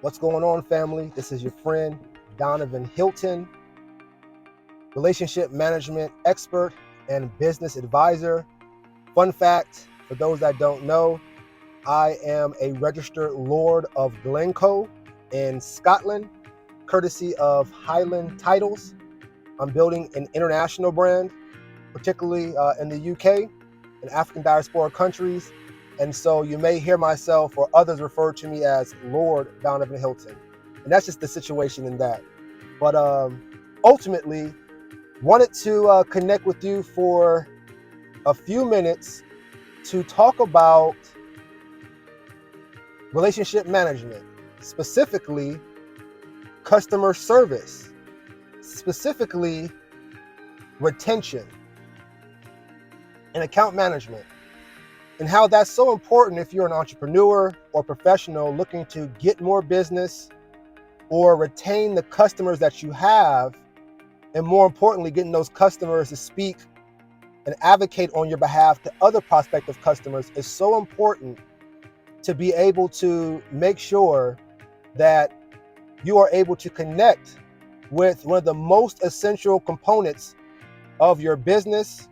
What's going on, family? This is your friend, Donovan Hilton, relationship management expert and business advisor. Fun fact, for those that don't know, I am a registered Lord of Glencoe in Scotland, courtesy of Highland Titles. I'm building an international brand, particularly in the UK and African diaspora countries. And so you may hear myself or others refer to me as Lord Donovan Hilton. And that's just the situation in that. But ultimately, wanted to connect with you for a few minutes to talk about relationship management, specifically customer service, specifically retention and account management, and how that's so important if you're an entrepreneur or professional looking to get more business or retain the customers that you have, and more importantly, getting those customers to speak and advocate on your behalf to other prospective customers is so important to be able to make sure that you are able to connect with one of the most essential components of your business,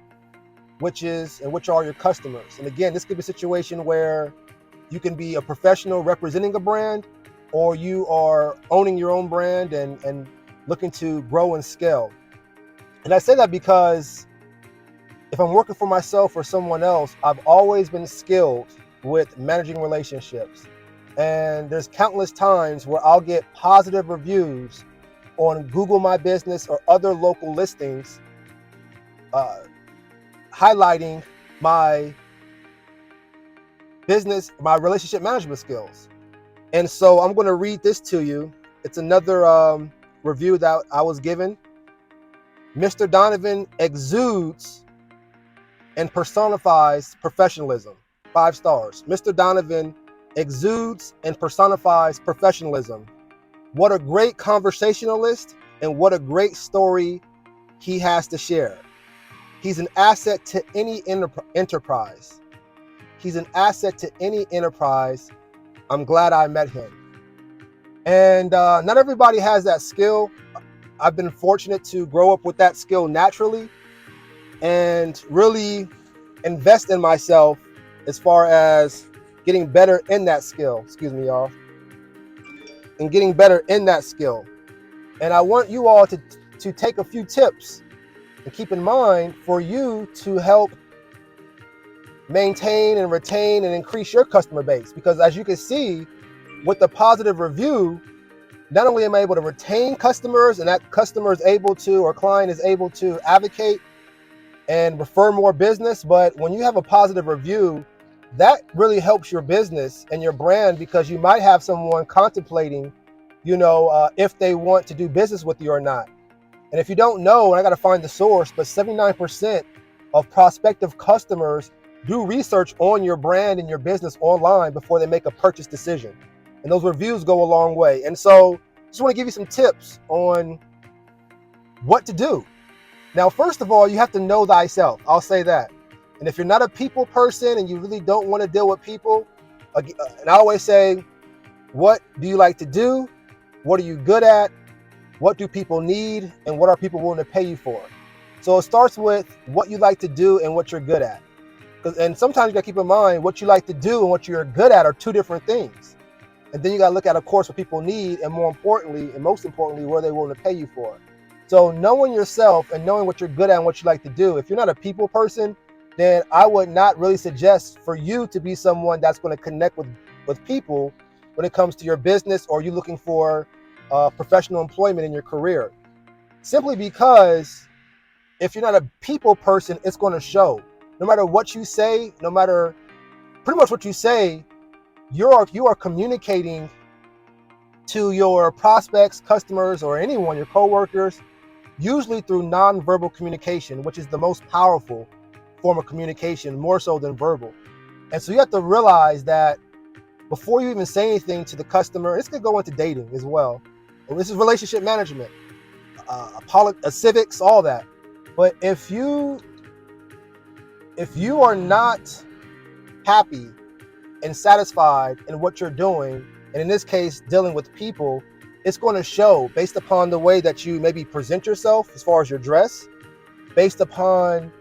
which are your customers. And again, this could be a situation where you can be a professional representing a brand, or you are owning your own brand and looking to grow and scale. And I say that because if I'm working for myself or someone else, I've always been skilled with managing relationships. And there's countless times where I'll get positive reviews on Google My Business or other local listings, highlighting my business, my relationship management skills. And so I'm going to read this to you. It's another review that I was given. Mr. Donovan exudes and personifies professionalism. 5 stars. Mr. Donovan exudes and personifies professionalism. What a great conversationalist, and what a great story he has to share. He's an asset to any enterprise. He's an asset to any enterprise. I'm glad I met him. And not everybody has that skill. I've been fortunate to grow up with that skill naturally and really invest in myself as far as getting better in that skill. Excuse me, y'all. And getting better in that skill. And I want you all to take a few tips and keep in mind for you to help maintain and retain and increase your customer base. Because as you can see with the positive review, not only am I able to retain customers, and that customer is able to, or client is able to advocate and refer more business, but when you have a positive review, that really helps your business and your brand, because you might have someone contemplating, if they want to do business with you or not. And if you don't know, and I got to find the source, but 79% of prospective customers do research on your brand and your business online before they make a purchase decision. And those reviews go a long way. And so just want to give you some tips on what to do. Now, first of all, you have to know thyself. I'll say that. And if you're not a people person and you really don't want to deal with people, and I always say, what do you like to do? What are you good at? What do people need? And what are people willing to pay you for? So it starts with what you like to do and what you're good at. And sometimes you got to keep in mind what you like to do and what you're good at are two different things. And then you got to look at, of course, what people need, and most importantly, where they're willing to pay you for. So knowing yourself and knowing what you're good at and what you like to do. If you're not a people person, then I would not really suggest for you to be someone that's going to connect with people when it comes to your business, or you looking for professional employment in your career. Simply because if you're not a people person, it's going to show. No matter what you say, no matter pretty much what you say, you are communicating to your prospects, customers, or anyone, your coworkers, usually through nonverbal communication, which is the most powerful form of communication, more so than verbal. And so you have to realize that before you even say anything to the customer, this could go into dating as well. And this is relationship management, civics, all that. But if you are not happy and satisfied in what you're doing, and in this case, dealing with people, it's going to show based upon the way that you maybe present yourself as far as your dress, based upon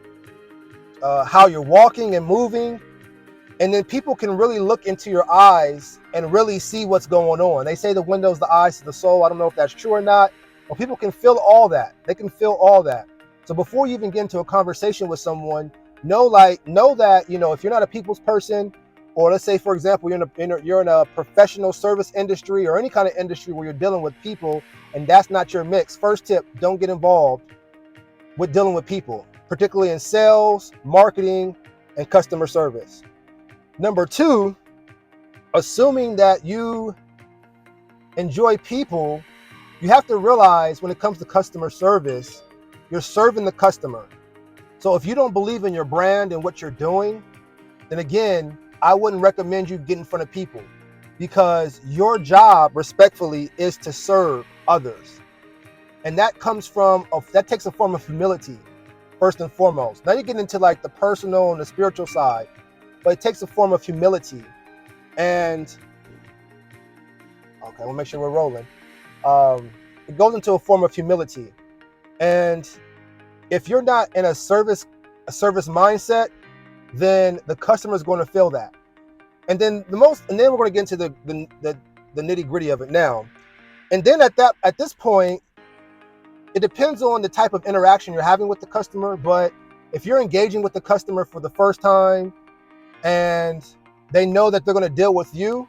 how you're walking and moving. And then people can really look into your eyes and really see what's going on. They say the window's the eyes to the soul. I don't know if that's true or not, but people can feel all that. They can feel all that. So before you even get into a conversation with someone, know that, if you're not a people's person, or let's say, for example, you're in a professional service industry or any kind of industry where you're dealing with people and that's not your mix. First tip, don't get involved with dealing with people, particularly in sales, marketing, and customer service. Number two, assuming that you enjoy people, you have to realize when it comes to customer service, you're serving the customer. So if you don't believe in your brand and what you're doing, then again, I wouldn't recommend you get in front of people, because your job, respectfully, is to serve others. And that takes a form of humility, first and foremost. Now you get into like the personal and the spiritual side, but it takes a form of humility. And okay, we'll make sure we're rolling. It goes into a form of humility. And if you're not in a service mindset, then the customer is going to feel that. And then we're going to get into the nitty gritty of it now. And then at this point, it depends on the type of interaction you're having with the customer. But if you're engaging with the customer for the first time and they know that they're going to deal with you,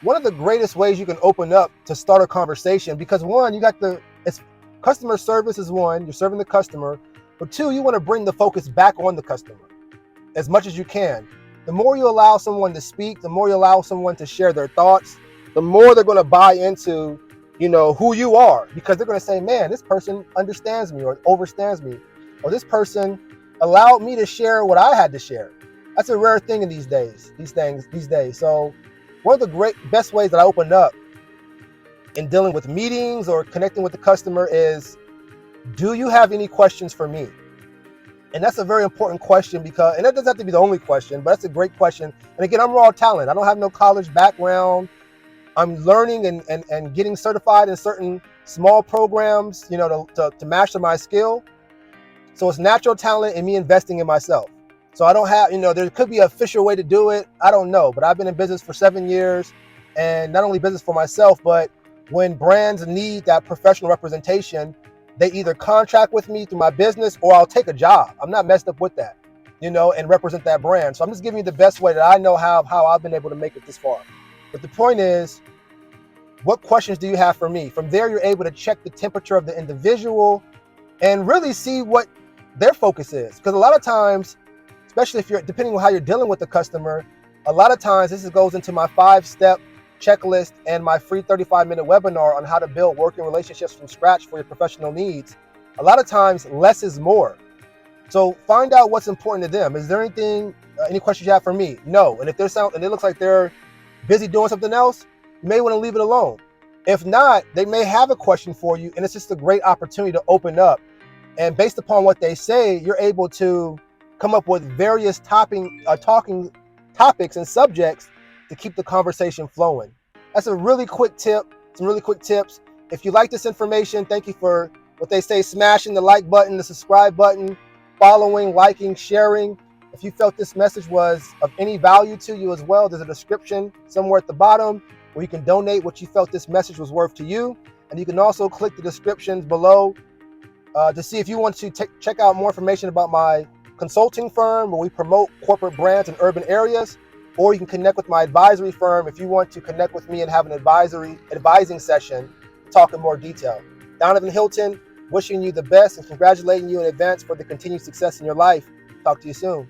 one of the greatest ways you can open up to start a conversation, because one, it's customer service is one, you're serving the customer, but two, you want to bring the focus back on the customer as much as you can. The more you allow someone to speak, the more you allow someone to share their thoughts, the more they're going to buy into, who you are, because they're going to say, man, this person understands me or overstands me, or this person allowed me to share what I had to share. That's a rare thing in these days. So one of the best ways that I open up in dealing with meetings or connecting with the customer is, do you have any questions for me? And that's a very important question, and that doesn't have to be the only question, but that's a great question. And again, I'm raw talent. I don't have no college background. I'm learning and getting certified in certain small programs, to master my skill. So it's natural talent and me investing in myself. So I don't have, there could be an official way to do it. I don't know, but I've been in business for 7 years, and not only business for myself, but when brands need that professional representation, they either contract with me through my business or I'll take a job. I'm not messed up with that, and represent that brand. So I'm just giving you the best way that I know how I've been able to make it this far. But the point is, what questions do you have for me? From there, you're able to check the temperature of the individual and really see what their focus is. Because a lot of times, especially depending on how you're dealing with the customer, a lot of times this goes into my 5-step checklist and my free 35-minute webinar on how to build working relationships from scratch for your professional needs. A lot of times, less is more. So find out what's important to them. Is there any questions you have for me? No. And if and it looks like they're busy doing something else, you may want to leave it alone. If not, they may have a question for you, and it's just a great opportunity to open up. And based upon what they say, you're able to come up with various talking topics and subjects to keep the conversation flowing. That's a really quick tip. Some really quick tips. If you like this information, thank you for what they say, smashing the like button, the subscribe button, following, liking, sharing. If you felt this message was of any value to you as well, there's a description somewhere at the bottom where you can donate what you felt this message was worth to you. And you can also click the descriptions below to see if you want to check out more information about my consulting firm where we promote corporate brands in urban areas, or you can connect with my advisory firm if you want to connect with me and have an advising session to talk in more detail. Donovan Hilton, wishing you the best and congratulating you in advance for the continued success in your life. Talk to you soon.